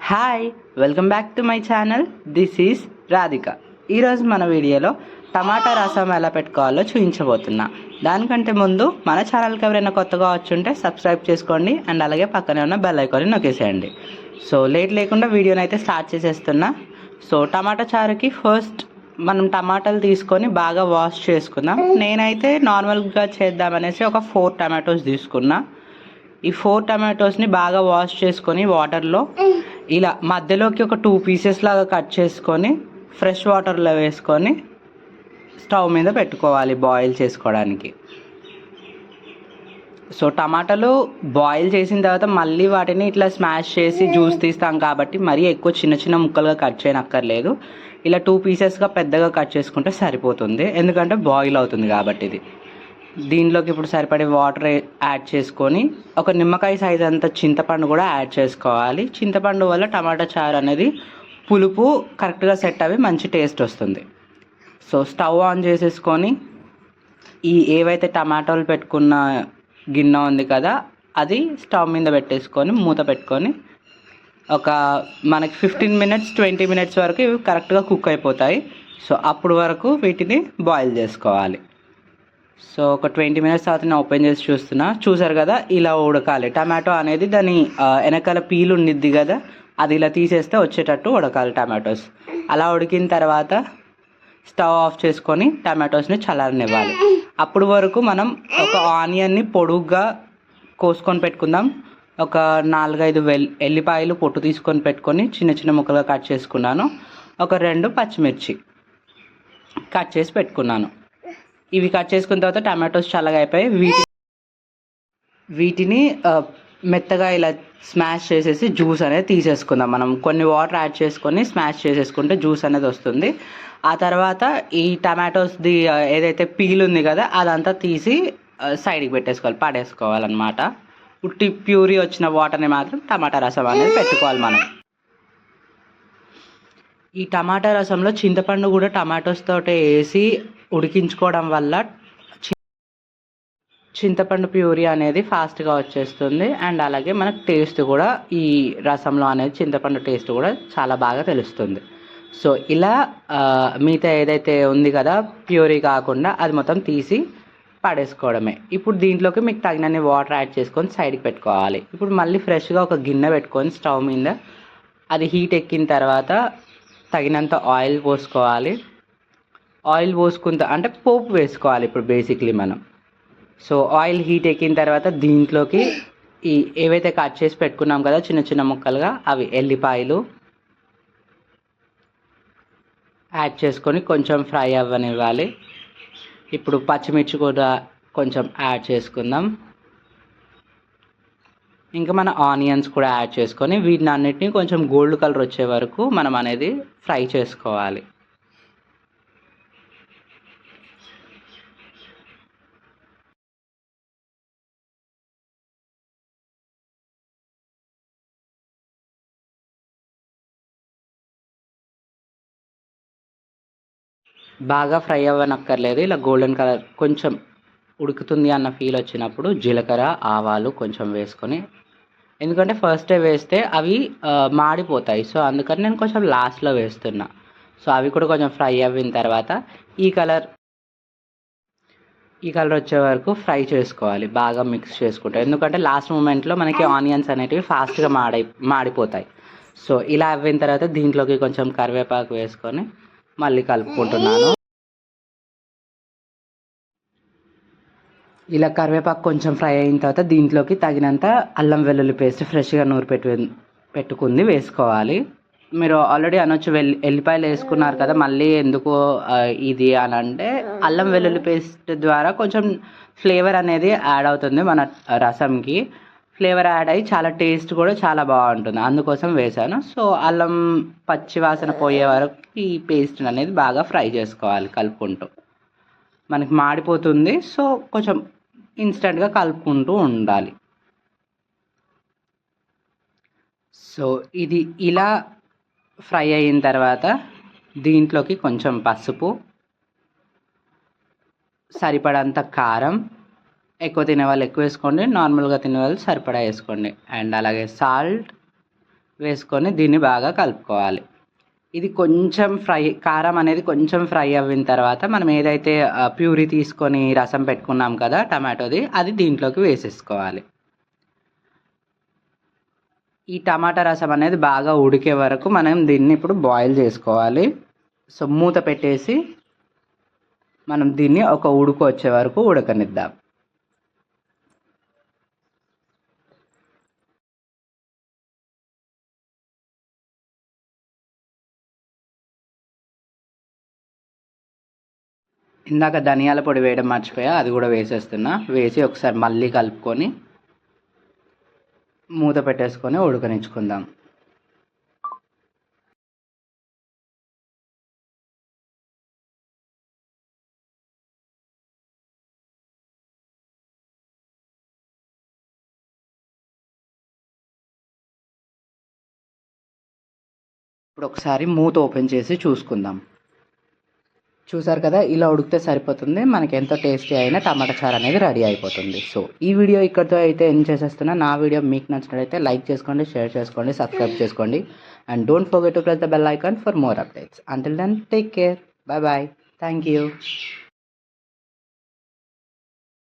Hi, welcome back to my channel. This is Radhika. ఈరోజు మన వీడియోలో టమాటా రసం ఎలా పెట్టుకోవాలో చూపించబోతున్నా. దానికంటే ముందు మన ఛానల్కి ఎవరైనా కొత్తగా వచ్చుంటే సబ్స్క్రైబ్ చేసుకోండి అండ్ అలాగే పక్కనే ఉన్న బెల్ ఐకాన్ని నొక్కేసేయండి. సో లేట్ లేకుండా వీడియోని అయితే స్టార్ట్ చేసేస్తున్నా. సో టమాటా చారుకి ఫస్ట్ మనం టమాటాలు తీసుకొని బాగా వాష్ చేసుకుందాం. నేనైతే నార్మల్గా చేద్దామనేసి ఒక 4 టమాటోస్ తీసుకున్నా. ఈ 4 టమాటోస్ని బాగా వాష్ చేసుకొని వాటర్లో ఇలా మధ్యలోకి ఒక 2 పీసెస్ లాగా కట్ చేసుకొని ఫ్రెష్ వాటర్లో వేసుకొని స్టవ్ మీద పెట్టుకోవాలి బాయిల్ చేసుకోవడానికి. సో టమాటాలు బాయిల్ చేసిన తర్వాత మళ్ళీ వాటిని ఇట్లా స్మాష్ చేసి జ్యూస్ తీస్తాం కాబట్టి మరీ ఎక్కువ చిన్న చిన్న ముక్కలుగా కట్ చేయనక్కర్లేదు. ఇలా 2 పీసెస్గా పెద్దగా కట్ చేసుకుంటే సరిపోతుంది, ఎందుకంటే బాయిల్ అవుతుంది కాబట్టి. ఇది దీనిలోకి ఇప్పుడు సరిపడే వాటర్ యాడ్ చేసుకొని ఒక నిమ్మకాయ సైజ్ అంత చింతపండు కూడా యాడ్ చేసుకోవాలి. చింతపండు వల్ల టమాటా చారు అనేది పులుపు కరెక్ట్గా సెట్ అవి మంచి టేస్ట్ వస్తుంది. సో స్టవ్ ఆన్ చేసేసుకొని ఏవైతే టమాటాలు పెట్టుకున్న గిన్నె ఉంది కదా అది స్టవ్ మీద పెట్టేసుకొని మూత పెట్టుకొని ఒక మనకి 15 మినిట్స్ 20 మినిట్స్ వరకు ఇవి కరెక్ట్గా కుక్ అయిపోతాయి. సో అప్పుడు వరకు వీటిని బాయిల్ చేసుకోవాలి. సో ఒక 20 మినిట్స్ తర్వాత నేను ఓపెన్ చేసి చూసారు కదా, ఇలా ఉడకాలి. టమాటో అనేది దాని వెనకాల పీలు ఉండిద్ది కదా, అది ఇలా తీసేస్తే వచ్చేటట్టు ఉడకాలి టమాటోస్. అలా ఉడికిన తర్వాత స్టవ్ ఆఫ్ చేసుకొని టమాటోస్ని చల్లారనివ్వాలి. అప్పుడు వరకు మనం ఒక ఆనియన్ని పొడుగ్గా కోసుకొని పెట్టుకుందాం. ఒక 4-5 ఎల్లిపాయలు పొట్టు తీసుకొని పెట్టుకొని చిన్న చిన్న ముక్కలుగా కట్ చేసుకున్నాను. ఒక 2 పచ్చిమిర్చి కట్ చేసి పెట్టుకున్నాను. ఇవి కట్ చేసుకున్న తర్వాత టమాటోస్ చల్లగా అయిపోయి వీటిని మెత్తగా ఇలా స్మాష్ చేసేసి జ్యూస్ అనేది తీసేసుకుందాం. మనం కొన్ని వాటర్ యాడ్ చేసుకొని స్మాష్ చేసేసుకుంటే జ్యూస్ అనేది వస్తుంది. ఆ తర్వాత ఈ టమాటోస్ది ఏదైతే పీల్ ఉంది కదా అదంతా తీసి సైడ్కి పడేసుకోవాలన్నమాట. ఉట్టి ప్యూరీ వచ్చిన వాటర్ని మాత్రం టమాటా రసం అనేది పెట్టుకోవాలి మనం. ఈ టమాటా రసంలో చింతపండు కూడా టమాటోస్ తోటే వేసి ఉడికించుకోవడం వల్ల చింతపండు ప్యూరీ అనేది ఫాస్ట్గా వచ్చేస్తుంది. అండ్ అలాగే మనకు టేస్ట్ కూడా ఈ రసంలో అనేది చింతపండు టేస్ట్ కూడా చాలా బాగా తెలుస్తుంది. సో ఇలా మిగతా ఏదైతే ఉంది కదా ప్యూరీ కాకుండా అది మొత్తం తీసి పడేసుకోవడమే. ఇప్పుడు దీంట్లోకి మీకు తగినన్ని వాటర్ యాడ్ చేసుకొని సైడ్కి పెట్టుకోవాలి. ఇప్పుడు మళ్ళీ ఫ్రెష్గా ఒక గిన్నె పెట్టుకొని స్టవ్ మీద అది హీట్ ఎక్కిన తర్వాత తగినంత ఆయిల్ పోసుకోవాలి. ఆయిల్ పోసుకుంటే అంటే పోపు వేసుకోవాలి ఇప్పుడు బేసిక్లీ మనం. సో ఆయిల్ హీట్ ఎక్కిన తర్వాత దీంట్లోకి ఏవైతే కట్ చేసి పెట్టుకున్నాం కదా చిన్న చిన్న ముక్కలుగా అవి ఎల్లిపాయలు యాడ్ చేసుకొని కొంచెం ఫ్రై అవ్వనివ్వాలి. ఇప్పుడు పచ్చిమిర్చి కూడా కొంచెం యాడ్ చేసుకుందాం. ఇంకా మన ఆనియన్స్ కూడా యాడ్ చేసుకొని వీటిని అన్నిటిని కొంచెం గోల్డ్ కలర్ వచ్చే వరకు మనం అనేది ఫ్రై చేసుకోవాలి. బాగా ఫ్రై అవ్వనక్కర్లేదు, ఇలా గోల్డెన్ కలర్ కొంచెం ఉడుకుతుంది అన్న ఫీల్ వచ్చినప్పుడు జీలకర్ర ఆవాలు కొంచెం వేసుకొని, ఎందుకంటే ఫస్టే వేస్తే అవి మాడిపోతాయి. సో అందుకని నేను కొంచెం లాస్ట్లో వేస్తున్నా. సో అవి కూడా కొంచెం ఫ్రై అయిన తర్వాత ఈ కలర్ వచ్చే వరకు ఫ్రై చేసుకోవాలి, బాగా మిక్స్ చేసుకుంటాం. ఎందుకంటే లాస్ట్ మూమెంట్లో మనకి ఆనియన్స్ అనేటివి ఫాస్ట్గా మాడిపోతాయి. సో ఇలా అయిన తర్వాత దీంట్లోకి కొంచెం కరివేపాకు వేసుకొని మళ్ళీ కలుపుకుంటున్నాను. ఇలా కరివేపాకు కొంచెం ఫ్రై అయిన తర్వాత దీంట్లోకి తగినంత అల్లం వెల్లుల్లి పేస్ట్ ఫ్రెష్గా నూరు పెట్టుకుంది వేసుకోవాలి. మీరు ఆల్రెడీ అనొచ్చు ఎల్లిపాయలు వేసుకున్నారు కదా మళ్ళీ ఎందుకు ఇది అని అంటే, అల్లం వెల్లుల్లి పేస్ట్ ద్వారా కొంచెం ఫ్లేవర్ అనేది యాడ్ అవుతుంది మన రసంకి. ఫ్లేవర్ యాడ్ అయ్యి చాలా టేస్ట్ కూడా చాలా బాగుంటుంది, అందుకోసం వేసాను. సో అల్లం పచ్చి వాసన పోయే వరకు ఈ పేస్ట్ అనేది బాగా ఫ్రై చేసుకోవాలి కలుపుకుంటూ. మనకి మాడిపోతుంది, సో కొంచెం ఇన్స్టెంట్గా కలుపుకుంటూ ఉండాలి. సో ఇది ఇలా ఫ్రై అయిన తర్వాత దీంట్లోకి కొంచెం పసుపు, సరిపడంత కారం, ఎక్కువ తినేవాళ్ళు ఎక్కువ వేసుకోండి, నార్మల్గా తినేవాళ్ళు సరిపడా వేసుకోండి. అండ్ అలాగే సాల్ట్, వేసుకొని దీన్ని బాగా కలుపుకోవాలి. ఇది కొంచెం కారం అనేది కొంచెం ఫ్రై అయిన తర్వాత మనం ఏదైతే ప్యూరీ తీసుకొని రసం పెట్టుకున్నాం కదా టమాటోది, అది దీంట్లోకి వేసేసుకోవాలి. ఈ టమాటా రసం అనేది బాగా ఉడికే వరకు మనం దీన్ని ఇప్పుడు బాయిల్ చేసుకోవాలి. సో మూత పెట్టేసి మనం దీన్ని ఒక ఉడుకు వచ్చే వరకు ఉడకనిద్దాం. ఇందాక ధనియాల పొడి వేయడం మర్చిపోయా, అది కూడా వేసేస్తున్నా. వేసి ఒకసారి మళ్ళీ కలుపుకొని మూత పెట్టేసుకొని ఉడకనిచ్చుకుందాం. ఇప్పుడు ఒకసారి మూత ఓపెన్ చేసి చూసుకుందాం. చూసారు కదా, ఇలా ఉడికితే సరిపోతుంది. మనకి ఎంతో టేస్టీ అయిన టమాటా చారు అనేది రెడీ అయిపోతుంది. సో ఈ వీడియో ఇక్కడితో అయితే ఎండ్ చేసేస్తున్నా. నా వీడియో మీకు నచ్చినట్లయితే లైక్ చేసుకోండి, షేర్ చేసుకోండి, సబ్స్క్రైబ్ చేసుకోండి. And don't forget to press the bell icon for more updates. Until then take care. Bye bye. Thank you.